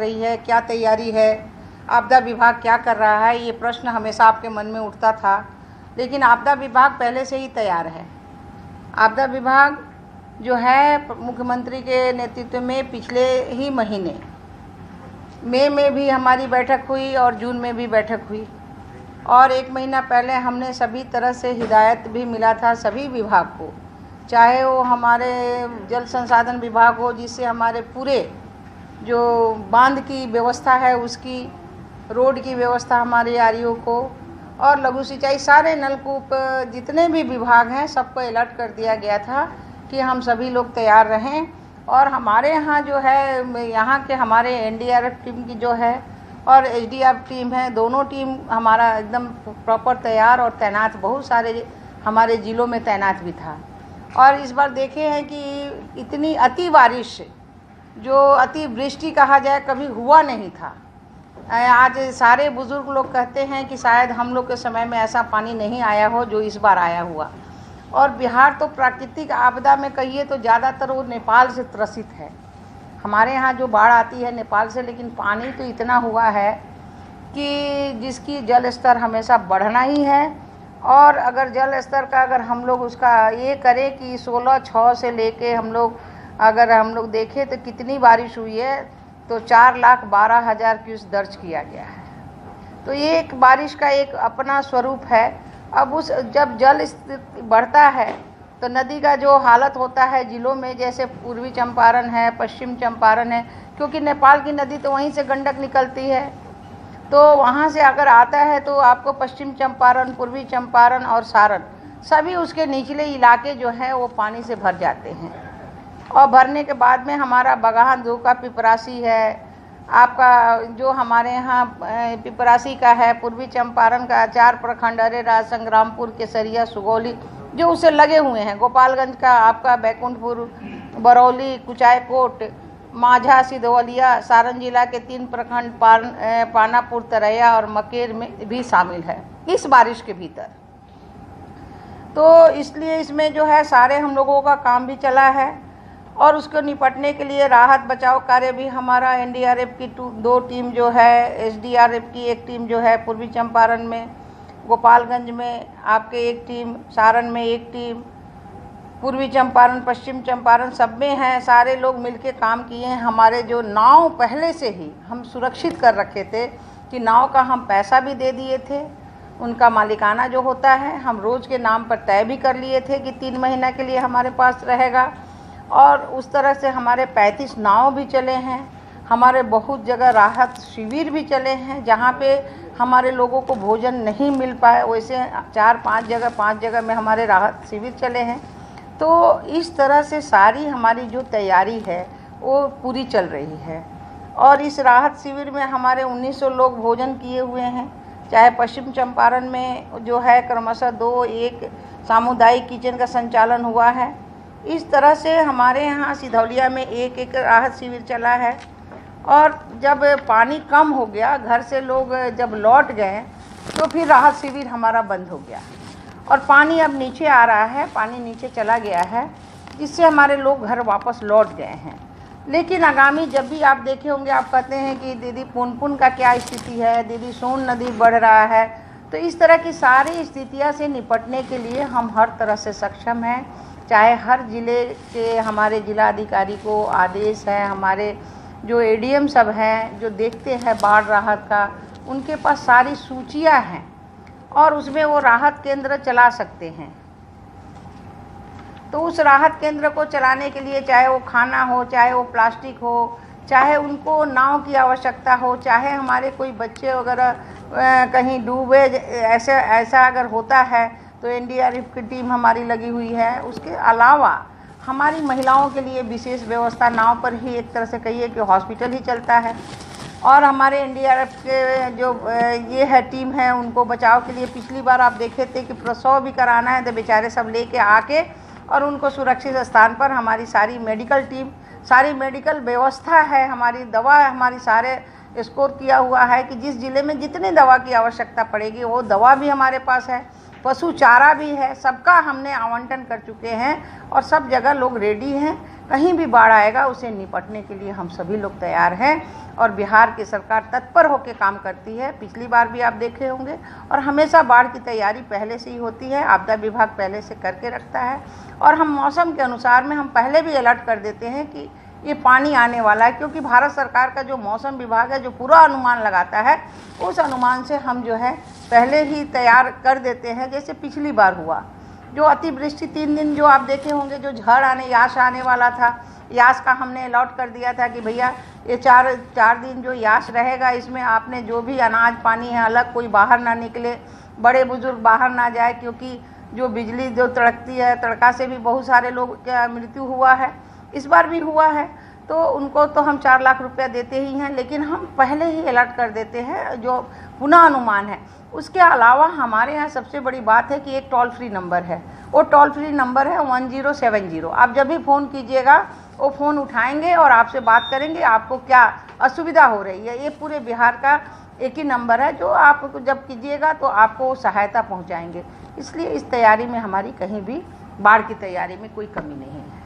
रही है, क्या तैयारी है, आपदा विभाग क्या कर रहा है, ये प्रश्न हमेशा आपके मन में उठता था। लेकिन आपदा विभाग पहले से ही तैयार है। आपदा विभाग जो है मुख्यमंत्री के नेतृत्व में पिछले ही महीने मई में भी हमारी बैठक हुई और जून में भी बैठक हुई, और 1 महीना पहले हमने सभी तरह से हिदायत भी मिला था सभी विभाग को, चाहे वो हमारे जल संसाधन विभाग हो, जिससे हमारे पूरे जो बांध की व्यवस्था है उसकी, रोड की व्यवस्था हमारे आरईओ को, और लघु सिंचाई, सारे नलकूप जितने भी विभाग हैं सबको अलर्ट कर दिया गया था कि हम सभी लोग तैयार रहें। और हमारे यहाँ जो है, यहाँ के हमारे एनडीआरएफ टीम की जो है और एसडीआरएफ टीम है, दोनों टीम हमारा एकदम प्रॉपर तैयार और तैनात, बहुत सारे हमारे ज़िलों में तैनात भी था। और इस बार देखे हैं कि इतनी अति बारिश, जो अति वृष्टि कहा जाए, कभी हुआ नहीं था। आज सारे बुज़ुर्ग लोग कहते हैं कि शायद हम लोग के समय में ऐसा पानी नहीं आया हो जो इस बार आया हुआ। और बिहार तो प्राकृतिक आपदा में कहिए तो ज़्यादातर वो नेपाल से त्रसित है। हमारे यहाँ जो बाढ़ आती है नेपाल से, लेकिन पानी तो इतना हुआ है कि जिसकी जल स्तर हमेशा बढ़ना ही है। और अगर जल स्तर का अगर हम लोग उसका ये करें कि 16/6 से लेके हम लोग देखें तो कितनी बारिश हुई है, तो 4,12,000 क्यूसेक दर्ज किया गया है। तो ये एक बारिश का एक अपना स्वरूप है। अब जब जल स्तर बढ़ता है तो नदी का जो हालत होता है ज़िलों में, जैसे पूर्वी चंपारण है, पश्चिम चंपारण है, क्योंकि नेपाल की नदी तो वहीं से गंडक निकलती है, तो वहाँ से अगर आता है तो आपको पश्चिम चंपारण, पूर्वी चंपारण और सारण, सभी उसके निचले इलाके जो हैं वो पानी से भर जाते हैं। और भरने के बाद में हमारा बगान दो का पिपरासी है, आपका जो हमारे यहाँ पिपरासी का है, पूर्वी चंपारण का 4 प्रखंड, अरेराज, संग्रामपुर, केसरिया, सुगौली जो उसे लगे हुए हैं, गोपालगंज का आपका बैकुंठपुर, बरौली, कुचायकोट, माझा, सिधवलिया, सारण जिला के 3 प्रखंड पानापुर, तरैया और मकेर में भी शामिल है इस बारिश के भीतर। तो इसलिए इसमें जो है सारे हम लोगों का काम भी चला है, और उसको निपटने के लिए राहत बचाव कार्य भी हमारा एनडीआरएफ की 2 टीम जो है, एसडीआरएफ की 1 टीम जो है पूर्वी चंपारण में, गोपालगंज में आपके 1 टीम, सारण में 1 टीम, पूर्वी चंपारण, पश्चिम चंपारण, सब में हैं। सारे लोग मिलके काम किए हैं। हमारे जो नाव पहले से ही हम सुरक्षित कर रखे थे कि नाव का हम पैसा भी दे दिए थे, उनका मालिकाना जो होता है हम रोज़ के नाम पर तय भी कर लिए थे कि 3 महीना के लिए हमारे पास रहेगा। और उस तरह से हमारे 35 नाव भी चले हैं। हमारे बहुत जगह राहत शिविर भी चले हैं, जहाँ पे हमारे लोगों को भोजन नहीं मिल पाए, वैसे 5 जगह में हमारे राहत शिविर चले हैं। तो इस तरह से सारी हमारी जो तैयारी है वो पूरी चल रही है। और इस राहत शिविर में हमारे 1900 लोग भोजन किए हुए हैं। चाहे पश्चिम चंपारण में जो है क्रमशः 2-1 सामुदायिक किचन का संचालन हुआ है। इस तरह से हमारे यहाँ सिधौलिया में 1 राहत शिविर चला है। और जब पानी कम हो गया, घर से लोग जब लौट गए, तो फिर राहत शिविर हमारा बंद हो गया और पानी अब नीचे आ रहा है, पानी नीचे चला गया है, जिससे हमारे लोग घर वापस लौट गए हैं। लेकिन आगामी जब भी आप देखे होंगे, आप कहते हैं कि दीदी पुनपुन का क्या स्थिति है, दीदी सोन नदी बढ़ रहा है, तो इस तरह की सारी स्थितियाँ से निपटने के लिए हम हर तरह से सक्षम हैं। चाहे हर ज़िले के हमारे जिला अधिकारी को आदेश है, हमारे जो एडीएम सब हैं जो देखते हैं बाढ़ राहत का, उनके पास सारी सूचियां हैं और उसमें वो राहत केंद्र चला सकते हैं। तो उस राहत केंद्र को चलाने के लिए चाहे वो खाना हो, चाहे वो प्लास्टिक हो, चाहे उनको नाव की आवश्यकता हो, चाहे हमारे कोई बच्चे वगैरह कहीं डूबे, ऐसा अगर होता है तो एनडीआरएफ की टीम हमारी लगी हुई है। उसके अलावा हमारी महिलाओं के लिए विशेष व्यवस्था, नाव पर ही एक तरह से कहिए कि हॉस्पिटल ही चलता है। और हमारे एनडीआरएफ के जो ये है टीम है, उनको बचाव के लिए पिछली बार आप देखे थे कि प्रसव भी कराना है तो बेचारे सब लेके आके और उनको सुरक्षित स्थान पर हमारी सारी मेडिकल टीम, सारी मेडिकल व्यवस्था है, हमारी दवा हमारी सारे स्कोर किया हुआ है कि जिस ज़िले में जितनी दवा की आवश्यकता पड़ेगी वो दवा भी हमारे पास है, पशु चारा भी है, सबका हमने आवंटन कर चुके हैं और सब जगह लोग रेडी हैं कहीं भी बाढ़ आएगा उसे निपटने के लिए हम सभी लोग तैयार हैं और बिहार की सरकार तत्पर होकर काम करती है। पिछली बार भी आप देखे होंगे और हमेशा बाढ़ की तैयारी पहले से ही होती है, आपदा विभाग पहले से करके रखता है और हम मौसम के अनुसार में हम पहले भी अलर्ट कर देते हैं कि ये पानी आने वाला है, क्योंकि भारत सरकार का जो मौसम विभाग है जो पूरा अनुमान लगाता है उस अनुमान से हम जो है पहले ही तैयार कर देते हैं। जैसे पिछली बार हुआ जो अतिवृष्टि 3 दिन जो आप देखे होंगे, जो झड़ आने यास आने वाला था, यास का हमने अलॉट कर दिया था कि भैया ये चार दिन जो यास रहेगा इसमें आपने जो भी अनाज पानी है अलग, कोई बाहर ना निकले, बड़े बुजुर्ग बाहर ना जाए, क्योंकि जो बिजली जो तड़कती है तड़का से भी बहुत सारे लोग का मृत्यु हुआ है, इस बार भी हुआ है। तो उनको तो हम 4 लाख रुपया देते ही हैं, लेकिन हम पहले ही अलर्ट कर देते हैं जो पुनः अनुमान है। उसके अलावा हमारे यहाँ सबसे बड़ी बात है कि एक टोल फ्री नंबर है, वो टोल फ्री नंबर है 1070। आप जब भी फ़ोन कीजिएगा वो फ़ोन उठाएंगे और आपसे बात करेंगे आपको क्या असुविधा हो रही है। ये पूरे बिहार का एक ही नंबर है जो आप जब कीजिएगा तो आपको सहायता पहुँचाएंगे। इसलिए इस तैयारी में हमारी कहीं भी बाढ़ की तैयारी में कोई कमी नहीं है।